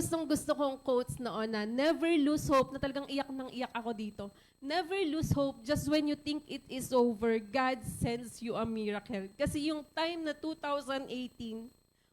gustong-gusto kong quotes noon na never lose hope, na talagang iyak nang iyak ako dito. Never lose hope just when you think it is over, God sends you a miracle. Kasi yung time na 2018,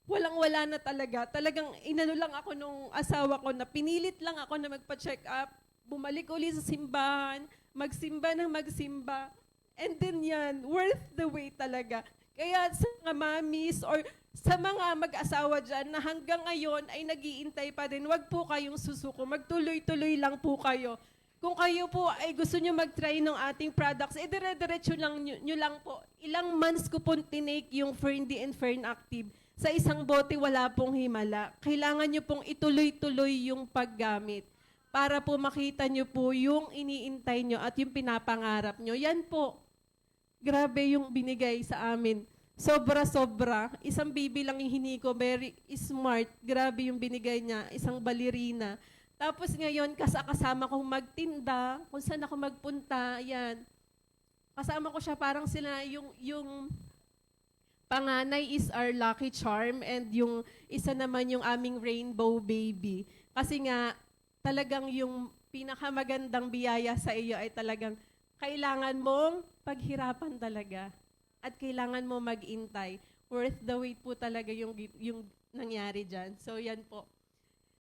walang-wala na talaga. Talagang inano lang ako nung asawa ko na pinilit lang ako na magpa-check up, bumalik uli sa simbahan, magsimba ng magsimba. And then yan, worth the wait talaga. Kaya sa mga mamis or sa mga mag-asawa dyan na hanggang ngayon ay nag-iintay pa din, wag po kayong susuko. Magtuloy-tuloy lang po kayo. Kung kayo po ay gusto nyo mag-try ng ating products, dire-diretso lang nyo lang po. Ilang months ko po tinake yung Ferndy and Fern Active. Sa isang bote, wala pong himala. Kailangan nyo pong ituloy-tuloy yung paggamit para po makita nyo po yung iniintay nyo at yung pinapangarap nyo. Yan po. Grabe yung binigay sa amin. Sobra-sobra. Isang baby lang yung hini ko, very smart. Grabe yung binigay niya, isang balerina. Tapos ngayon, kasama kong magtinda, kung saan ako magpunta, yan. Kasama ko siya, parang sila, yung panganay is our lucky charm and yung isa naman yung aming rainbow baby. Kasi nga, talagang yung pinakamagandang biyaya sa iyo ay talagang kailangan mong paghirapan talaga. At kailangan mo mag-intay. Worth the wait po talaga yung nangyari dyan. So, yan po.